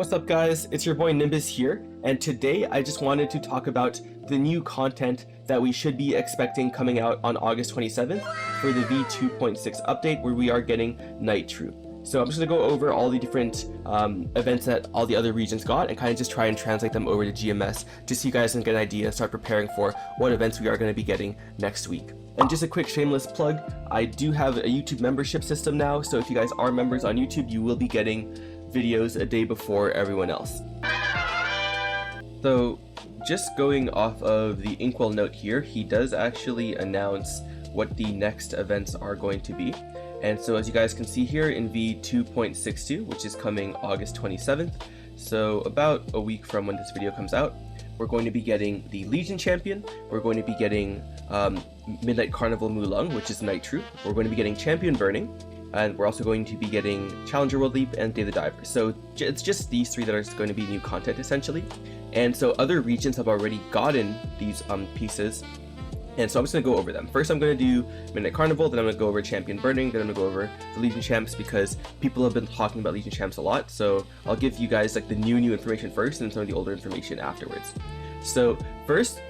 What's up guys, it's your boy Nimbus here, and today I just wanted to talk about the new content that we should be expecting coming out on August 27th for the V2.6 update where we are getting Night Troupe. So I'm just going to go over all the different events that all the other regions got and kind of just try and translate them over to GMS just so you guys can get an idea and start preparing for what events we are going to be getting next week. And just a quick shameless plug, I do have a YouTube membership system now, so if you guys are members on YouTube, you will be getting videos a day before everyone else. So just going off of the Inkwell note here, he does actually announce what the next events are going to be. And so as you guys can see here in V2.62, which is coming August 27th, so about a week from when this video comes out, we're going to be getting the Legion Champion, we're going to be getting Midnight Carnival Mulung, which is Night Troupe, we're going to be getting Champion Burning, and we're also going to be getting Challenger World Leap and Day of the Diver. So it's just these three that are going to be new content essentially. And so other regions have already gotten these pieces. And so I'm just going to go over them. First I'm going to do Midnight Carnival, then I'm going to go over Champion Burning, then I'm going to go over the Legion Champs because people have been talking about Legion Champs a lot. So I'll give you guys like the new information first and some of the older information afterwards. So first,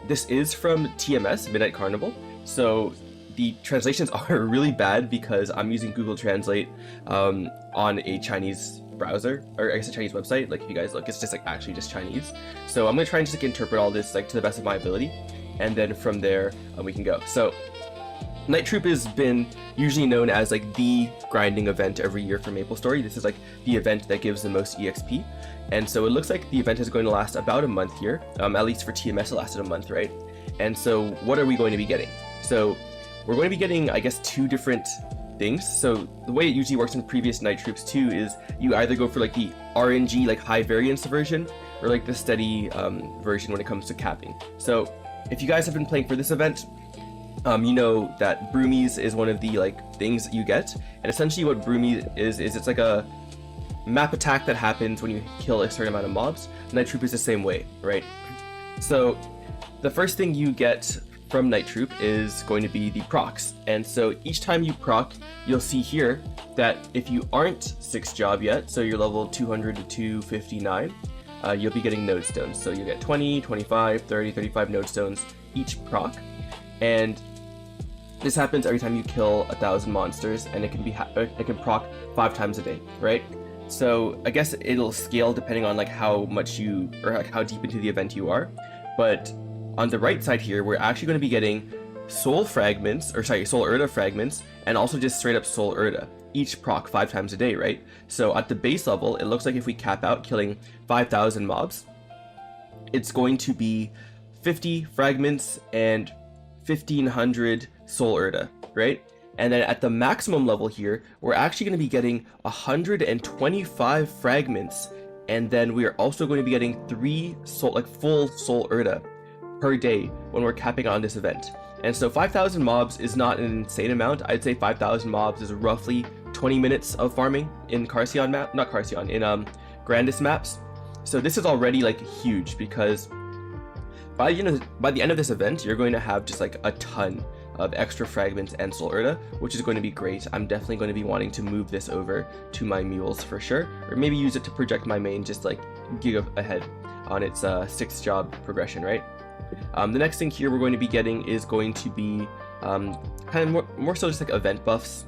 this is from TMS, Midnight Carnival. So the translations are really bad because I'm using Google Translate on a Chinese browser, or I guess a Chinese website. Like if you guys look, it's just like actually just Chinese. So I'm going to try and just like interpret all this like to the best of my ability. And then from there we can go. So Night Troupe has been usually known as like the grinding event every year for MapleStory. This is like the event that gives the most EXP. And so it looks like the event is going to last about a month here. At least for TMS it lasted a month, right? And so what are we going to be getting? So we're going to be getting, I guess, two different things. So the way it usually works in previous Night Troupes too is you either go for like the RNG, like high variance version, or like the steady version when it comes to capping. So if you guys have been playing for this event, you know that Broomies is one of the like things that you get. And essentially what Broomies is it's like a map attack that happens when you kill a certain amount of mobs. Night Troupe is the same way, right? So the first thing you get from Night Troupe is going to be the procs. And so each time you proc, you'll see here that if you aren't 6th job yet, so you're level 200 to 259, you'll be getting node stones. So you get 20, 25, 30, 35 node stones each proc. And this happens every time you kill 1,000 monsters, and it can proc 5 times a day, right? So I guess it'll scale depending on like how much you, or like how deep into the event you are. But on the right side here, we're actually going to be getting soul fragments, or sorry, soul Urda fragments, and also just straight up soul Urda, each proc 5 times a day, right? So at the base level, it looks like if we cap out killing 5,000 mobs, it's going to be 50 fragments and 1,500 soul Urda, right? And then at the maximum level here, we're actually going to be getting 125 fragments, and then we are also going to be getting 3 soul, like full soul Urda per day when we're capping on this event. And so 5,000 mobs is not an insane amount. I'd say 5,000 mobs is roughly 20 minutes of farming in Carcion map, not Carcion, in Grandis maps. So this is already like huge because by the end of this event, you're going to have just like a ton of extra fragments and soul Urda, which is going to be great. I'm definitely going to be wanting to move this over to my mules for sure, or maybe use it to project my main just like gig ahead on its 6th job progression, right? The next thing here we're going to be getting is going to be kind of more so just like event buffs.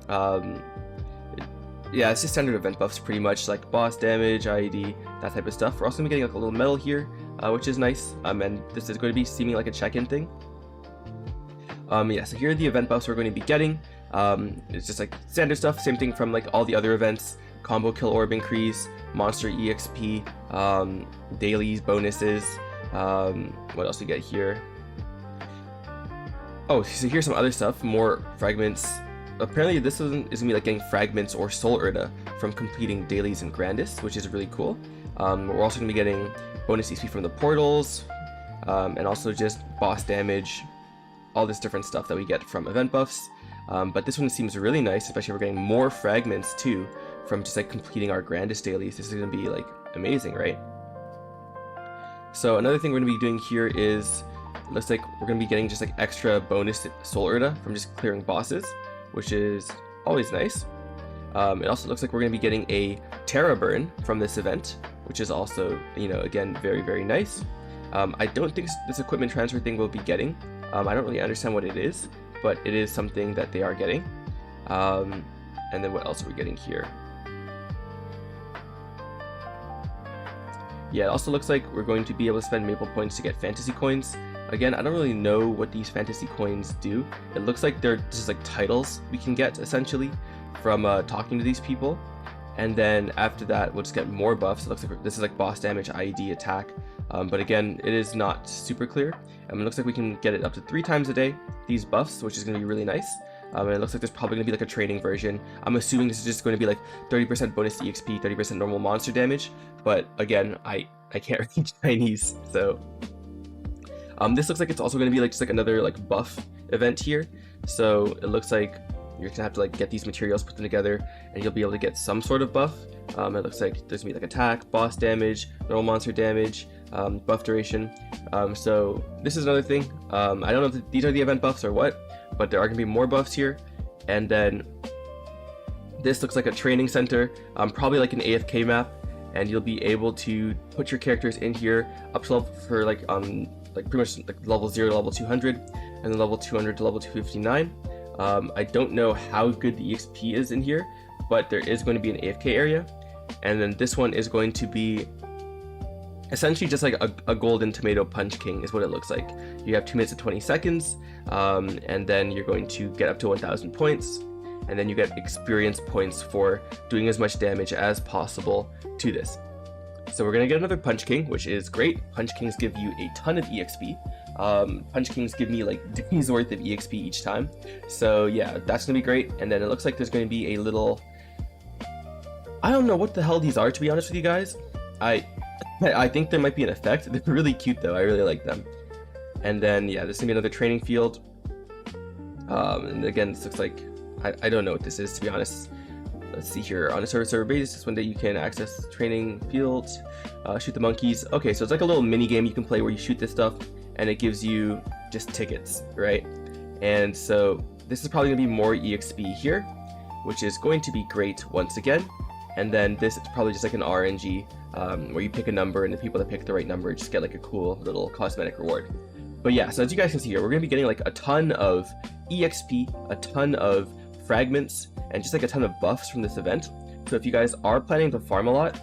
Yeah, it's just standard event buffs pretty much, like boss damage, IED, that type of stuff. We're also going to be getting like a little medal here, which is nice, and this is going to be seeming like a check-in thing. Yeah, so here are the event buffs we're going to be getting. It's just like standard stuff, same thing from like all the other events: combo kill orb increase, monster EXP, dailies, bonuses. What else we get here? Oh, so here's some other stuff, more fragments. Apparently this is gonna be like getting fragments or soul Urda from completing dailies and Grandis, which is really cool. We're also gonna be getting bonus XP from the portals, and also just boss damage, all this different stuff that we get from event buffs. But this one seems really nice, especially if we're getting more fragments too from just like completing our Grandis dailies. This is gonna be like amazing, right? So another thing we're going to be doing here is, it looks like we're going to be getting just like extra bonus soul Urda from just clearing bosses, which is always nice. It also looks like we're going to be getting a Terra burn from this event, which is also, you know, again, very, very nice. I don't think this equipment transfer thing will be getting. I don't really understand what it is, but it is something that they are getting. And then what else are we getting here? Yeah, it also looks like we're going to be able to spend Maple points to get fantasy coins. Again, I don't really know what these fantasy coins do. It looks like they're just like titles we can get essentially from talking to these people. And then after that, we'll just get more buffs. It looks like this is like boss damage, IED, attack. But again, it is not super clear. It looks like we can get it up to 3 times a day, these buffs, which is going to be really nice. And it looks like there's probably going to be like a training version. I'm assuming this is just going to be like 30% bonus to EXP, 30% normal monster damage. But again, I can't read Chinese, so... this looks like it's also going to be like just like another like buff event here. So it looks like you're gonna have to like get these materials, put them together, and you'll be able to get some sort of buff. It looks like there's gonna be like attack, boss damage, normal monster damage, buff duration. So this is another thing. I don't know if these are the event buffs or what, but there are gonna be more buffs here. And then this looks like a training center, probably like an AFK map, and you'll be able to put your characters in here up to level for like pretty much like level 0 to level 200, and then level 200 to level 259. I don't know how good the EXP is in here, but there is going to be an AFK area, and then this one is going to be essentially just like a golden tomato punch king is what it looks like. You have 2 minutes and 20 seconds, and then you're going to get up to 1,000 points, and then you get experience points for doing as much damage as possible to this. So we're going to get another Punch King, which is great. Punch Kings give you a ton of EXP. Punch Kings give me like days worth of EXP each time. So yeah, that's going to be great. And then it looks like there's going to be a little... I don't know what the hell these are, to be honest with you guys. I think there might be an effect. They're really cute though. I really like them. And then yeah, there's going to be another training field. And again, this looks like... I don't know what this is, to be honest. Let's see here, on a server basis, one day you can access training fields, shoot the monkeys. Okay, so it's like a little mini game you can play where you shoot this stuff, and it gives you just tickets, right? And so this is probably gonna be more EXP here, which is going to be great once again. And then this is probably just like an RNG, where you pick a number, and the people that pick the right number just get like a cool little cosmetic reward. But yeah, so as you guys can see here, we're gonna be getting like a ton of EXP, a ton of fragments, and just like a ton of buffs from this event. So if you guys are planning to farm a lot,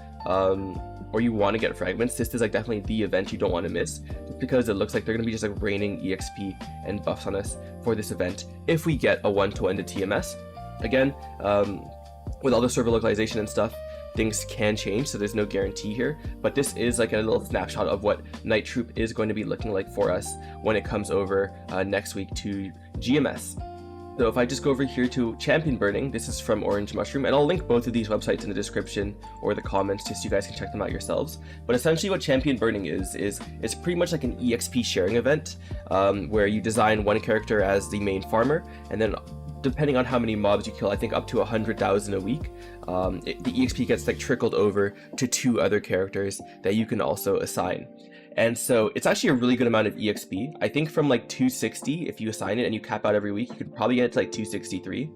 or you want to get fragments, this is like definitely the event you don't want to miss, just because it looks like they're going to be just like raining EXP and buffs on us for this event if we get a 1-to-1 to TMS. Again, with all the server localization and stuff, things can change, so there's no guarantee here, but this is like a little snapshot of what Night Troupe is going to be looking like for us when it comes over next week to GMS. So if I just go over here to Champion Burning, this is from Orange Mushroom, and I'll link both of these websites in the description or the comments just so you guys can check them out yourselves. But essentially what Champion Burning is it's pretty much like an EXP sharing event, where you design one character as the main farmer, and then depending on how many mobs you kill, I think up to 100,000 a week, the EXP gets like trickled over to 2 other characters that you can also assign. And so it's actually a really good amount of EXP. I think from like 260, if you assign it and you cap out every week, you could probably get it to like 263,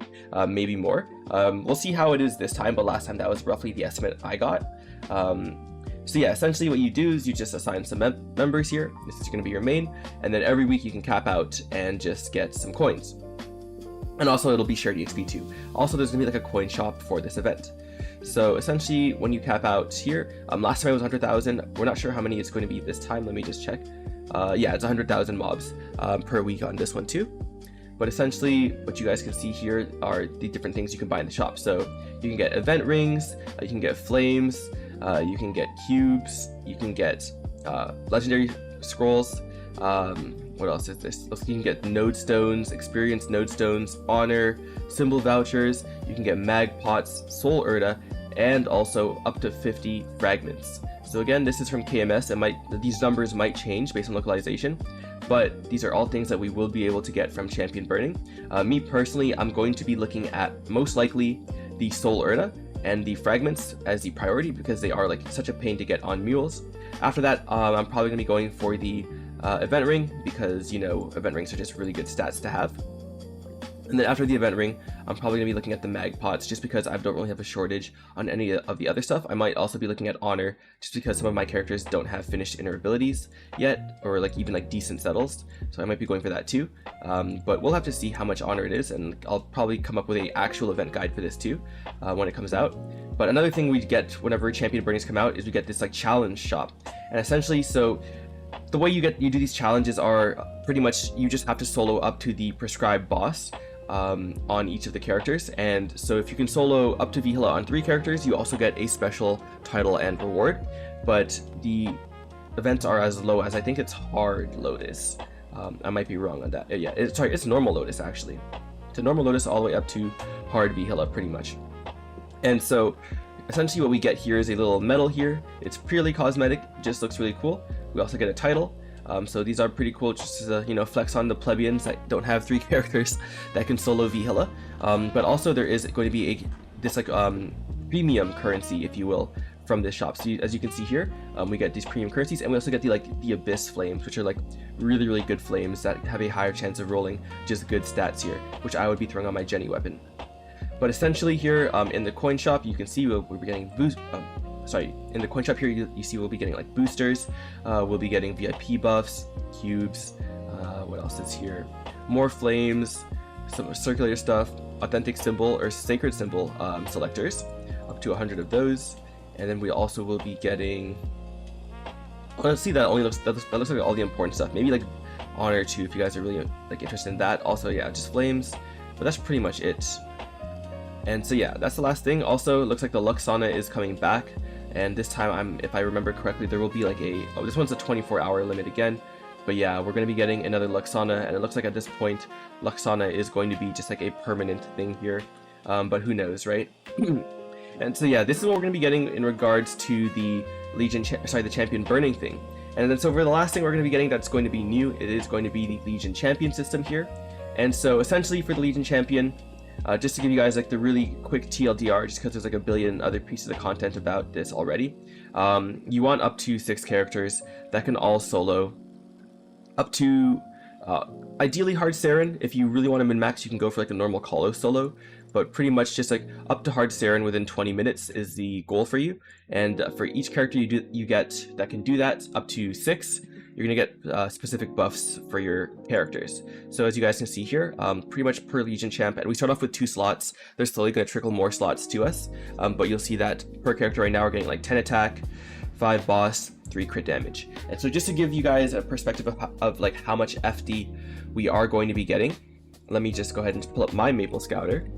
maybe more. We'll see how it is this time, but last time that was roughly the estimate I got. So yeah, essentially what you do is you just assign some members here. This is going to be your main, and then every week you can cap out and just get some coins. And also it'll be shared EXP too. Also there's going to be like a coin shop for this event. So essentially when you cap out here, last time it was 100,000, we're not sure how many it's going to be this time, let me just check. Yeah, it's 100,000 mobs per week on this one too. But essentially what you guys can see here are the different things you can buy in the shop. So you can get event rings, you can get flames, you can get cubes, you can get legendary scrolls, what else is this? You can get node stones, experience node stones, honor, symbol vouchers, you can get mag pots, soul urta, and also up to 50 fragments. So again, this is from KMS, and these numbers might change based on localization, but these are all things that we will be able to get from Champion Burning. Me personally, I'm going to be looking at most likely the soul urta and the fragments as the priority because they are like such a pain to get on mules. After that, I'm probably going to be going for the event ring because, you know, event rings are just really good stats to have. And then after the event ring, I'm probably going to be looking at the mag pots just because I don't really have a shortage on any of the other stuff. I might also be looking at honor just because some of my characters don't have finished inner abilities yet, or like even like decent settles. So I might be going for that too. But we'll have to see how much honor it is, and I'll probably come up with a actual event guide for this too when it comes out. But another thing we get whenever champion burnings come out is we get this like challenge shop. And essentially, so the way you do these challenges are pretty much you just have to solo up to the prescribed boss on each of the characters. And so if you can solo up to Vihila on 3 characters, you also get a special title and reward. But the events are as low as, I think it's hard Lotus. I might be wrong on that. Yeah, it's normal Lotus actually. It's a normal Lotus all the way up to hard Vihila pretty much. And so essentially what we get here is a little medal here. It's purely cosmetic, just looks really cool. We also get a title. So these are pretty cool, just to flex on the plebeians that don't have 3 characters that can solo Vihila. But also there is going to be this premium currency, if you will, from this shop. So as you can see here, we get these premium currencies, and we also get the Abyss Flames, which are like really good flames that have a higher chance of rolling just good stats here, which I would be throwing on my Jenny weapon. But essentially here in the coin shop, you can see we'll be getting in the coin shop here, you see we'll be getting like boosters, we'll be getting VIP buffs, cubes, what else is here? More flames, some circular stuff, authentic symbol or sacred symbol selectors, up to 100 of those. And then we also will be getting, let's see, that looks like all the important stuff. Maybe like honor too, if you guys are really like interested in that. Also, yeah, just flames, but that's pretty much it. And so yeah, that's the last thing. Also, it looks like the Luxana is coming back, and this time, if I remember correctly, there will be like this one's a 24-hour limit again. But yeah, we're going to be getting another Luxana, and it looks like at this point, Luxana is going to be just like a permanent thing here. But who knows, right? And so yeah, this is what we're going to be getting in regards to the the champion burning thing. And then so for the last thing we're going to be getting that's going to be new, it is going to be the Legion champion system here. And so essentially for the Legion champion, just to give you guys like the really quick TLDR, just because there's like a billion other pieces of content about this already, you want up to 6 characters that can all solo up to ideally hard Saren. If you really want to min-max, you can go for like a normal Kalo solo, but pretty much just like up to hard Saren within 20 minutes is the goal for you. And for each character you get that can do that, up to 6, you're gonna get specific buffs for your characters. So as you guys can see here, pretty much per Legion champ, and we start off with 2 slots. They're slowly gonna trickle more slots to us, but you'll see that per character right now we're getting like 10 attack, 5 boss, 3 crit damage. And so just to give you guys a perspective of like how much FD we are going to be getting, let me just go ahead and pull up my Maple Scouter,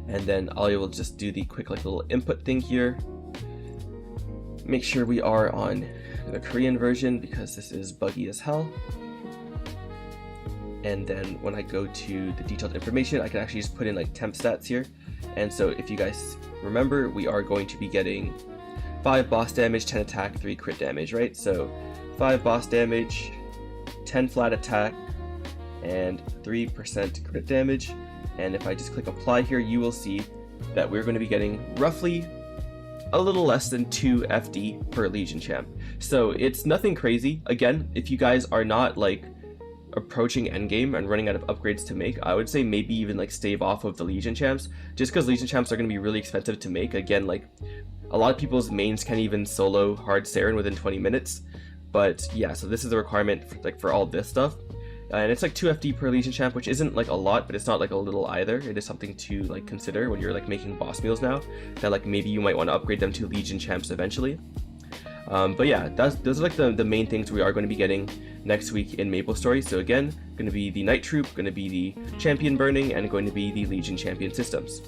and then I will just do the quick like little input thing here. Make sure we are on the Korean version because this is buggy as hell. And then when I go to the detailed information, I can actually just put in like temp stats here. And so if you guys remember, we are going to be getting 5 boss damage, 10 attack, 3 crit damage, right? So 5 boss damage, 10 flat attack, and 3% crit damage. And if I just click apply here, you will see that we're going to be getting roughly a little less than 2 FD per Legion champ. So it's nothing crazy. Again, if you guys are not like approaching endgame and running out of upgrades to make, I would say maybe even like stave off of the Legion champs, just because Legion champs are going to be really expensive to make. Again, like a lot of people's mains can't even solo hard Saren within 20 minutes. But yeah, so this is a requirement for all this stuff. And it's like 2 FD per Legion champ, which isn't like a lot, but it's not like a little either. It is something to like consider when you're like making boss meals now, that like maybe you might want to upgrade them to Legion champs eventually. But yeah, those are like the main things we are going to be getting next week in MapleStory. So again, going to be the Night Troupe, going to be the Champion Burning, and going to be the Legion Champion systems.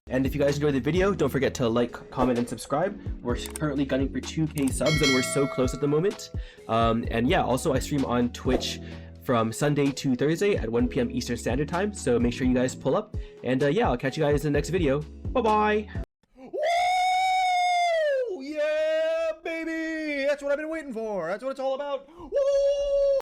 And if you guys enjoyed the video, don't forget to like, comment, and subscribe. We're currently gunning for 2K subs, and we're so close at the moment. And yeah, also I stream on Twitch from Sunday to Thursday at 1 PM Eastern Standard Time, so make sure you guys pull up. And yeah, I'll catch you guys in the next video. Bye-bye! Woo! Yeah, baby! That's what I've been waiting for. That's what it's all about. Woo!